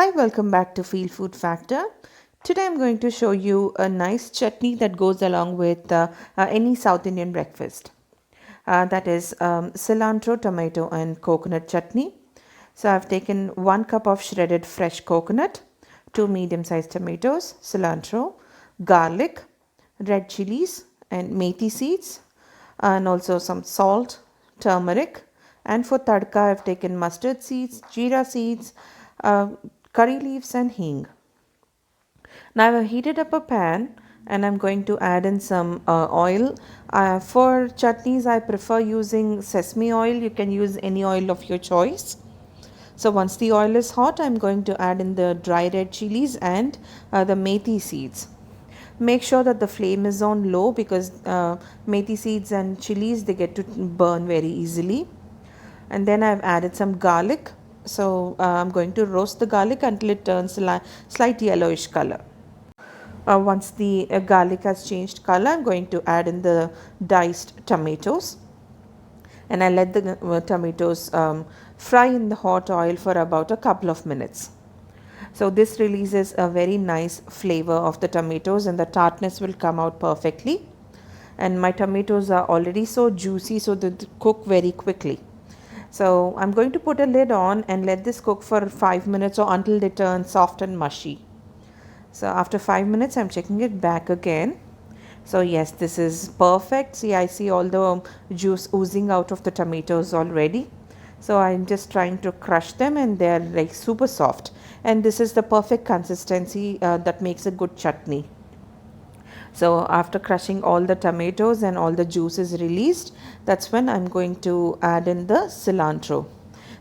Hi, welcome back to Feel Food Factor. Today I'm going to show you a nice chutney that goes along with any South Indian breakfast. That is cilantro, tomato, and coconut chutney. So I've taken 1 cup of shredded fresh coconut, 2 medium-sized tomatoes, cilantro, garlic, red chilies, and methi seeds, and also some salt, turmeric. And for tadka, I've taken mustard seeds, jeera seeds, uh, curry leaves, and hing. Now I've heated up a pan and I'm going to add in some oil. For chutneys, I prefer using sesame oil. You can use any oil of your choice. So once the oil is hot, I'm going to add in the dry red chilies and the methi seeds. Make sure that the flame is on low because methi seeds and chilies, they get to burn very easily. And then I've added some garlic. So I'm going to roast the garlic until it turns slight yellowish color. Once the garlic has changed color, I'm going to add in the diced tomatoes, and I let the tomatoes fry in the hot oil for about a couple of minutes. So this releases a very nice flavor of the tomatoes and the tartness will come out perfectly. And my tomatoes are already so juicy, so they cook very quickly. So I'm going to put a lid on and let this cook for 5 minutes or until they turn soft and mushy. So after 5 minutes, I'm checking it back again. So yes, this is perfect. See, I see all the juice oozing out of the tomatoes already. So I'm just trying to crush them and they're like super soft. And this is the perfect consistency that makes a good chutney. So after crushing all the tomatoes and all the juice is released, that's when I'm going to add in the cilantro.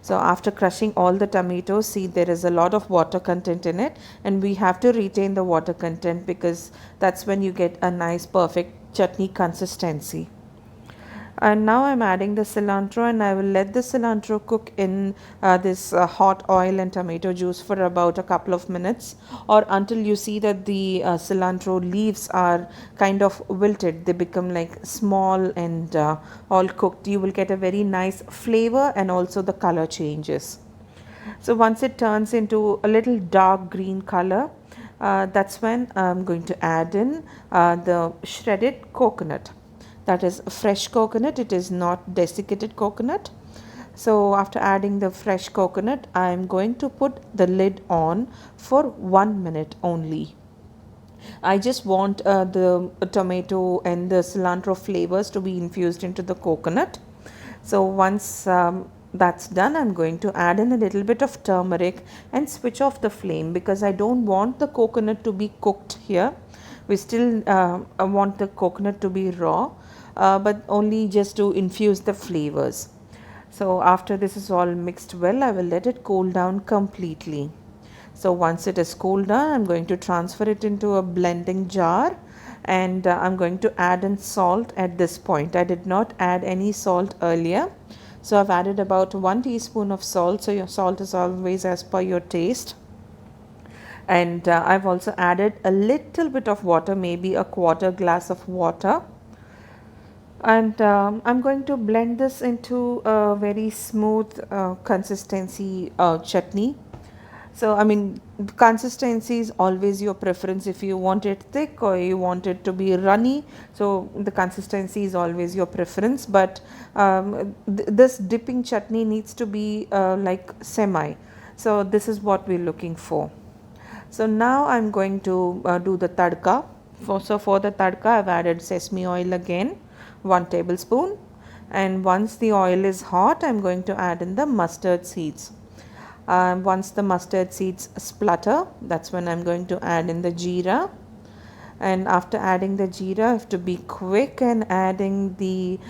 So after crushing all the tomatoes, see, there is a lot of water content in it, and we have to retain the water content because that's when you get a nice perfect chutney consistency. And now I'm adding the cilantro and I will let the cilantro cook in this hot oil and tomato juice for about a couple of minutes, or until you see that the cilantro leaves are kind of wilted. They become like small and all cooked. You will get a very nice flavor and also the color changes. So once it turns into a little dark green color, that's when I'm going to add in the shredded coconut. That is fresh coconut, it is not desiccated coconut. So after adding the fresh coconut, I'm going to put the lid on for 1 minute only. I just want the tomato and the cilantro flavors to be infused into the coconut. So once that's done, I'm going to add in a little bit of turmeric and switch off the flame because I don't want the coconut to be cooked here. We still want the coconut to be raw, but only just to infuse the flavors. So after this is all mixed well, I will let it cool down completely. So once it is cooled down, I'm going to transfer it into a blending jar, and I'm going to add in salt at this point. I did not add any salt earlier. So I've added about 1 teaspoon of salt. So your salt is always as per your taste. And I've also added a little bit of water, maybe a quarter glass of water. And I'm going to blend this into a very smooth consistency chutney. So I mean, consistency is always your preference. If you want it thick or you want it to be runny, so the consistency is always your preference. But this dipping chutney needs to be like semi. So this is what we're looking for. So now I'm going to do the tadka. So for the tadka, I've added sesame oil again, 1 tablespoon. And once the oil is hot, I'm going to add in the mustard seeds. Once the mustard seeds splutter, that's when I'm going to add in the jeera. And after adding the jeera, I have to be quick and adding the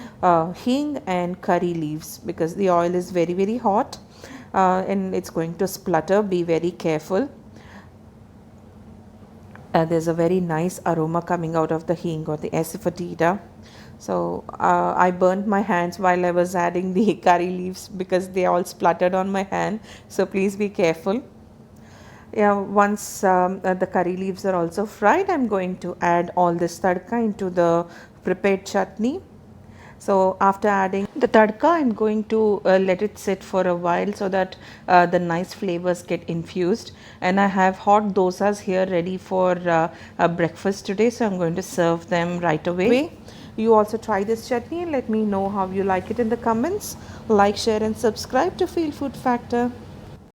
hing and curry leaves because the oil is very, very hot and it's going to splutter. Be very careful. There's a very nice aroma coming out of the hing or the asafoetida. So I burnt my hands while I was adding the curry leaves because they all spluttered on my hand. So please be careful. Yeah, once the curry leaves are also fried, I'm going to add all this tadka into the prepared chutney. So after adding the tadka, I'm going to let it sit for a while so that the nice flavors get infused. And I have hot dosas here ready for breakfast today, so I'm going to serve them right away. You also try this chutney and let me know how you like it in the comments. Like, share and subscribe to Feel Food Factor.